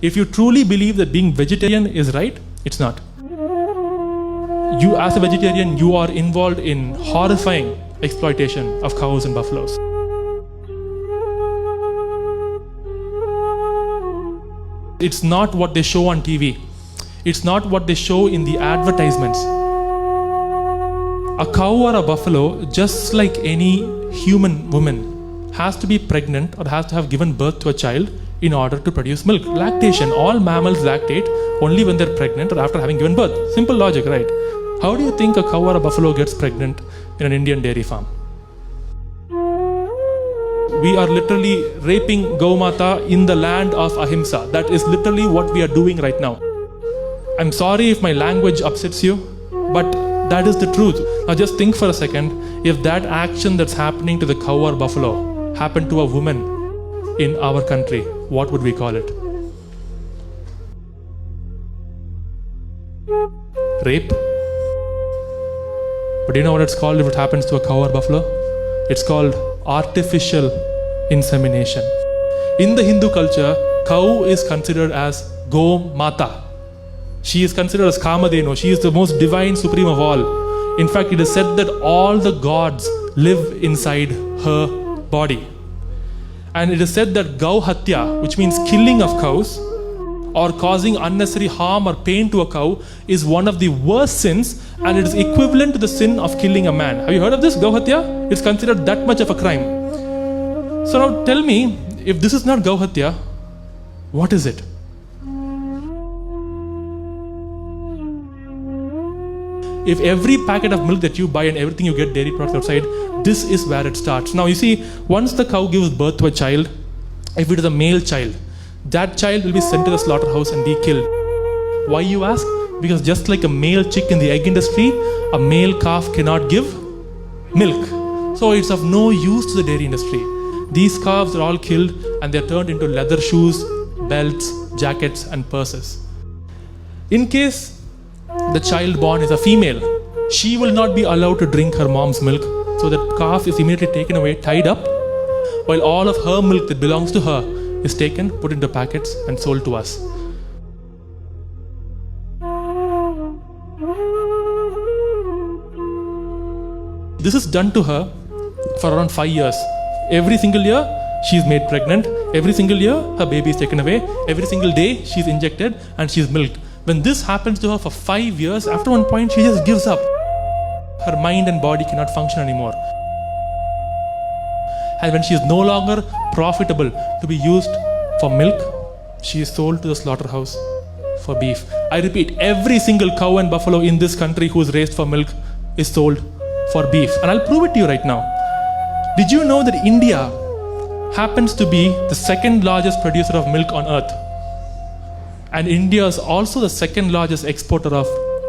If you truly believe that being vegetarian is right, it's not. You as a vegetarian, you are involved in horrifying exploitation of cows and buffaloes. It's not what they show on TV. It's not what they show in the advertisements. A cow or a buffalo, just like any human woman, has to be pregnant or has to have given birth to a child in order to produce milk. Lactation, all mammals lactate only when they're pregnant or after having given birth. Simple logic, right? How do you think a cow or a buffalo gets pregnant in an Indian dairy farm? We are literally raping Gaumata in the land of Ahimsa. That is literally what we are doing right now. I'm sorry if my language upsets you, but that is the truth. Now just think for a second, if that action that's happening to the cow or buffalo happened to a woman in our country, what would we call it? Rape? But do you know what it's called if it happens to a cow or buffalo? It's called artificial insemination. In the Hindu culture, cow is considered as Gaumata. She is considered as Kamadhenu. She is the most divine, supreme of all. In fact, it is said that all the gods live inside her body. And it is said that Gauhatya, which means killing of cows, or causing unnecessary harm or pain to a cow, is one of the worst sins, and it is equivalent to the sin of killing a man. Have you heard of this, Gauhatya? It's considered that much of a crime. So now tell me, if this is not Gauhatya, what is it? If every packet of milk that you buy and everything you get dairy products outside, this is where it starts. Now you see, once the cow gives birth to a child, if it is a male child, that child will be sent to the slaughterhouse and be killed. Why, you ask? Because just like a male chick in the egg industry, a male calf cannot give milk. So it's of no use to the dairy industry. These calves are all killed and they're turned into leather shoes, belts, jackets and purses. In case the child born is a female, she will not be allowed to drink her mom's milk. So that calf is immediately taken away, tied up, while all of her milk that belongs to her is taken, put into packets and sold to us. This is done to her for around 5 years. Every single year, she is made pregnant. Every single year, her baby is taken away. Every single day, she is injected and she is milked. When this happens to her for 5 years, after one point, she just gives up. Her mind and body cannot function anymore. And when she is no longer profitable to be used for milk, she is sold to the slaughterhouse for beef. I repeat, every single cow and buffalo in this country who is raised for milk is sold for beef. And I'll prove it to you right now. Did you know that India happens to be the second largest producer of milk on earth? And India is also the second largest exporter of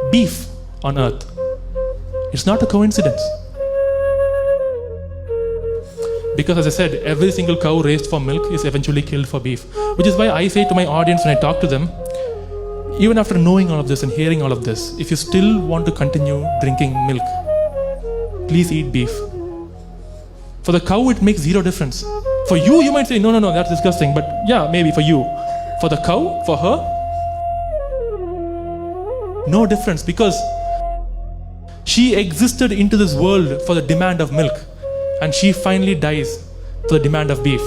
beef on earth. It's not a coincidence. Because as I said, every single cow raised for milk is eventually killed for beef. Which is why I say to my audience when I talk to them, even after knowing all of this and hearing all of this, if you still want to continue drinking milk, please eat beef. For the cow, it makes zero difference. For you, you might say, no, that's disgusting. But yeah, maybe for you. For the cow, for her, no difference, because she existed into this world for the demand of milk, and she finally dies for the demand of beef.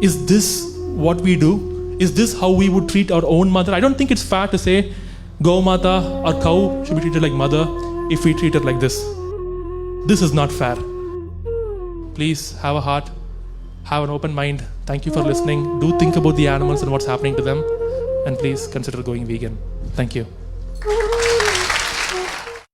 Is this what we do? Is this how we would treat our own mother? I don't think it's fair to say Gaumata or cow should be treated like mother if we treat her like this. This is not fair. Please have a heart, have an open mind. Thank you for listening. Do think about the animals and what's happening to them, and please consider going vegan. Thank you.